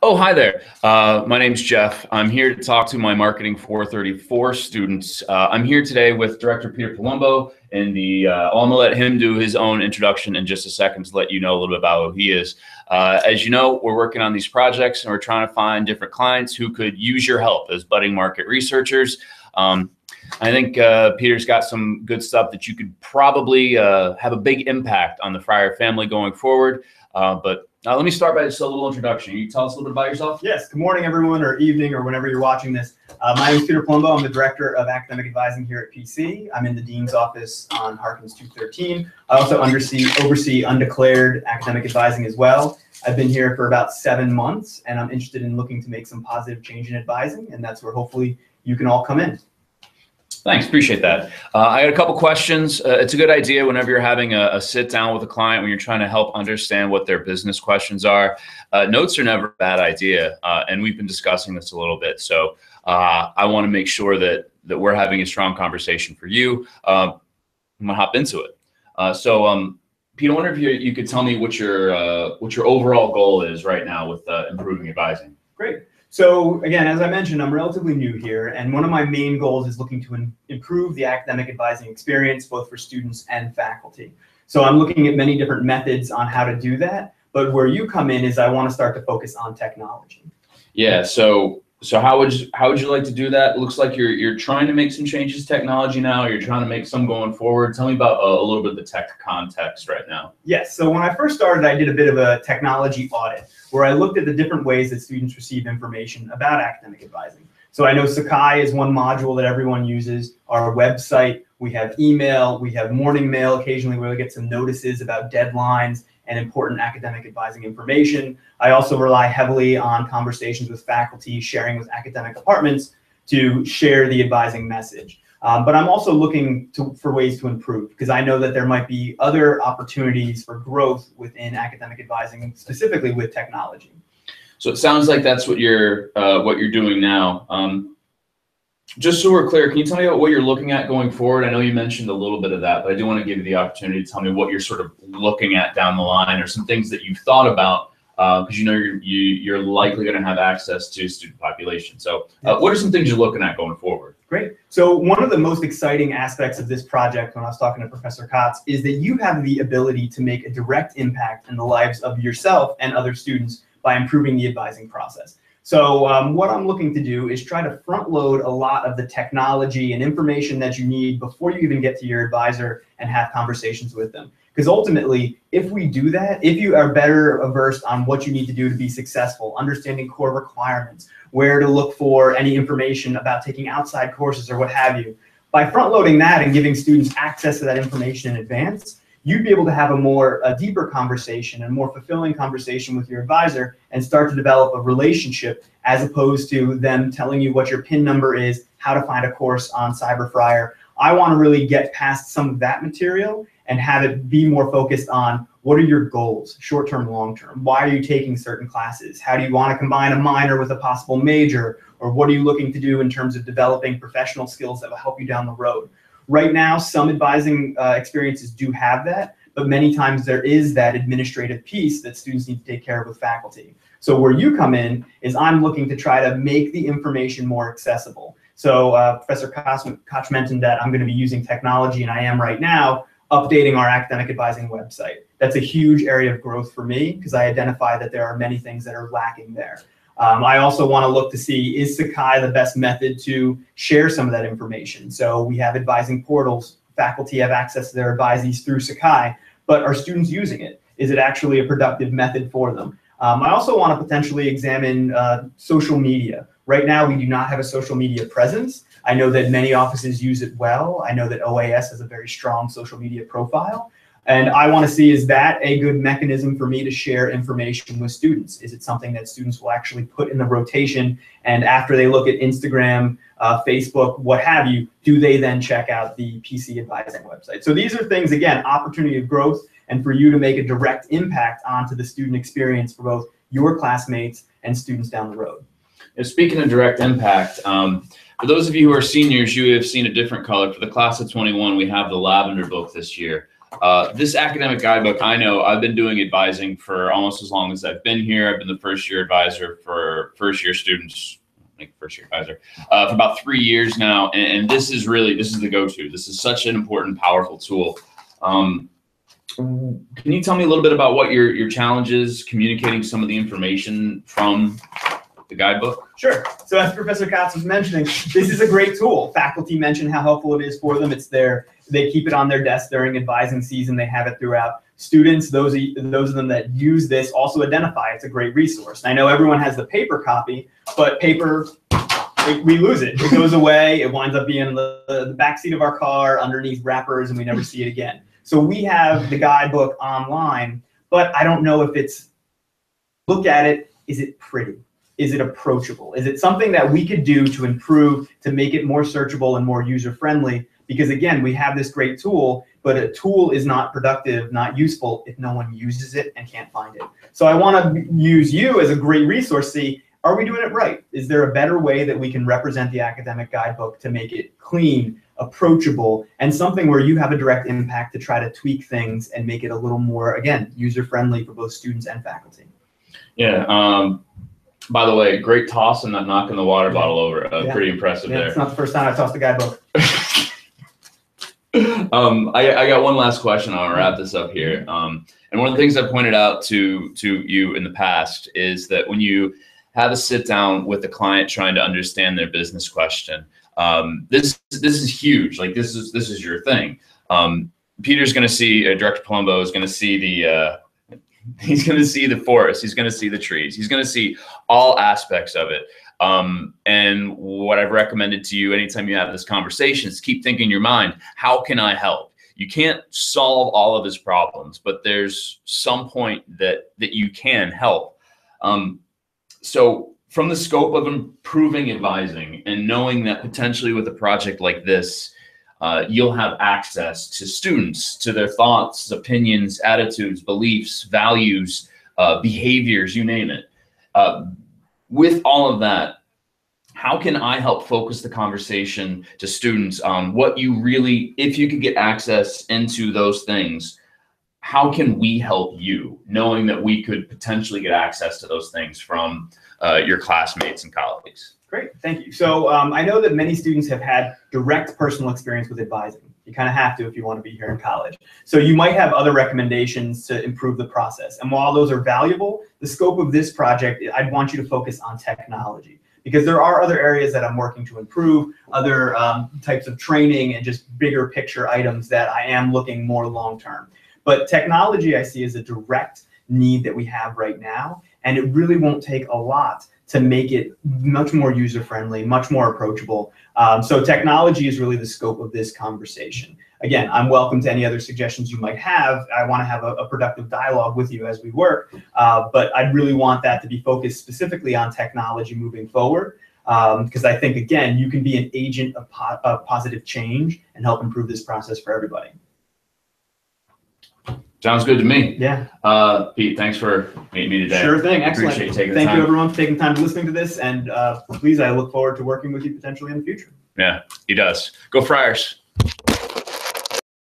Oh, hi there. My name's Jeff. I'm here to talk to my Marketing 434 students. I'm here today with Director Peter Palumbo, and I'm going to let him do his own introduction in just a second to let you know a little bit about who he is. As you know, we're working on these projects, and we're trying to find different clients who could use your help as budding market researchers. I think Peter's got some good stuff that you could probably have a big impact on the Fryer family going forward. But let me start by just a little introduction. You tell us a little bit about yourself? Yes. Good morning, everyone, or evening, or whenever you're watching this. My name is Peter Palumbo. I'm the Director of Academic Advising here at PC. I'm in the Dean's Office on Harkins 213. I also oversee undeclared academic advising as well. I've been here for about 7 months, and I'm interested in looking to make some positive change in advising, and that's where hopefully you can all come in. Thanks, appreciate that. I got a couple questions. It's a good idea whenever you're having a sit down with a client when you're trying to help understand what their business questions are. Notes are never a bad idea, and we've been discussing this a little bit. So I want to make sure that we're having a strong conversation for you. I'm gonna hop into it. Pete, I wonder if you could tell me what your overall goal is right now with improving advising. Great. So again, as I mentioned, I'm relatively new here, and one of my main goals is looking to improve the academic advising experience, both for students and faculty. So I'm looking at many different methods on how to do that, but where you come in is I want to start to focus on technology. Yeah, so how would you like to do that? It looks like you're trying to make some changes to technology now. You're trying to make some going forward. Tell me about a little bit of the tech context right now. Yes, so when I first started, I did a bit of a technology audit where I looked at the different ways that students receive information about academic advising. So I know Sakai is one module that everyone uses, our website, we have email, we have morning mail occasionally where we get some notices about deadlines and important academic advising information. I also rely heavily on conversations with faculty, sharing with academic departments to share the advising message. But I'm also looking for ways to improve, because I know that there might be other opportunities for growth within academic advising, specifically with technology. So it sounds like that's what you're doing now. Just so we're clear, can you tell me about what you're looking at going forward? I know you mentioned a little bit of that, but I do want to give you the opportunity to tell me what you're sort of looking at down the line, or some things that you've thought about, because you know you're likely going to have access to student population. So what are some things you're looking at going forward? Great. So one of the most exciting aspects of this project, when I was talking to Professor Kotz, is that you have the ability to make a direct impact in the lives of yourself and other students by improving the advising process. So what I'm looking to do is try to front load a lot of the technology and information that you need before you even get to your advisor and have conversations with them. Because ultimately, if we do that, if you are better versed on what you need to do to be successful, understanding core requirements, where to look for any information about taking outside courses or what have you, by front loading that and giving students access to that information in advance, you'd be able to have a deeper conversation and more fulfilling conversation with your advisor and start to develop a relationship, as opposed to them telling you what your PIN number is, how to find a course on CyberFryer. I want to really get past some of that material and have it be more focused on what are your goals, short-term, long-term? Why are you taking certain classes? How do you want to combine a minor with a possible major? Or what are you looking to do in terms of developing professional skills that will help you down the road? Right now, some advising experiences do have that, but many times there is that administrative piece that students need to take care of with faculty. So where you come in is I'm looking to try to make the information more accessible. So Professor Koch mentioned that I'm going to be using technology, and I am right now, updating our academic advising website. That's a huge area of growth for me, because I identify that there are many things that are lacking there. I also want to look to see, is Sakai the best method to share some of that information? So we have advising portals. Faculty have access to their advisees through Sakai, but are students using it? Is it actually a productive method for them? I also want to potentially examine social media. Right now, we do not have a social media presence. I know that many offices use it well. I know that OAS has a very strong social media profile. And I want to see, is that a good mechanism for me to share information with students? Is it something that students will actually put in the rotation, and after they look at Instagram, Facebook, what have you, do they then check out the PC advising website? So these are things, again, opportunity of growth, and for you to make a direct impact onto the student experience for both your classmates and students down the road. And speaking of direct impact, for those of you who are seniors, you have seen a different color. For the class of 21, we have the lavender book this year. This academic guidebook, I know I've been doing advising for almost as long as I've been here. I've been the first year advisor for first year students, like first year advisor, for about 3 years now. And this is the go-to. This is such an important, powerful tool. Can you tell me a little bit about what your challenge is communicating some of the information from the guidebook? Sure. So as Professor Katz was mentioning, this is a great tool. Faculty mentioned how helpful it is for them. It's there. They keep it on their desk during advising season. They have it throughout. Students, those of them that use this, also identify it's a great resource. And I know everyone has the paper copy, but paper, we lose it. It goes away. It winds up being in the backseat of our car underneath wrappers, and we never see it again. So we have the guidebook online, but I don't know if it's, look at it, is it pretty? Is it approachable? Is it something that we could do to improve, to make it more searchable and more user-friendly? Because again, we have this great tool, but a tool is not productive, not useful if no one uses it and can't find it. So I want to use you as a great resource. See, are we doing it right? Is there a better way that we can represent the academic guidebook to make it clean, approachable, and something where you have a direct impact to try to tweak things and make it a little more, again, user-friendly for both students and faculty? Yeah. By the way, great toss and not knocking the water bottle over. Pretty impressive there. It's not the first time I tossed the guidebook. I got one last question. I'll wrap this up here. And one of the things I pointed out to you in the past is that when you have a sit down with a client trying to understand their business question, this is huge. Like this is your thing. Peter's going to see, Director Palumbo is going to see he's going to see the forest. He's going to see the trees. He's going to see all aspects of it. And what I've recommended to you anytime you have this conversation is keep thinking in your mind, how can I help? You can't solve all of his problems, but there's some point that you can help. So from the scope of improving advising and knowing that potentially with a project like this, you'll have access to students, to their thoughts, opinions, attitudes, beliefs, values, behaviors, you name it. With all of that, how can I help focus the conversation to students on what you really, if you could get access into those things, how can we help you, knowing that we could potentially get access to those things from your classmates and colleagues? Great, thank you. So I know that many students have had direct personal experience with advising. You kind of have to if you want to be here in college. So you might have other recommendations to improve the process. And while those are valuable, the scope of this project, I'd want you to focus on technology, because there are other areas that I'm working to improve, other types of training and just bigger picture items that I am looking more long-term. But technology I see as a direct need that we have right now, and it really won't take a lot to make it much more user-friendly, much more approachable. So technology is really the scope of this conversation. Again, I'm welcome to any other suggestions you might have. I want to have a productive dialogue with you as we work, but I really want that to be focused specifically on technology moving forward, because I think, again, you can be an agent of positive change and help improve this process for everybody. Sounds good to me. Yeah. Pete, thanks for meeting me today. Sure thing. Excellent. Appreciate you taking the time. Thank you, everyone, for taking time to listening to this. And please, I look forward to working with you potentially in the future. Yeah, he does. Go Friars.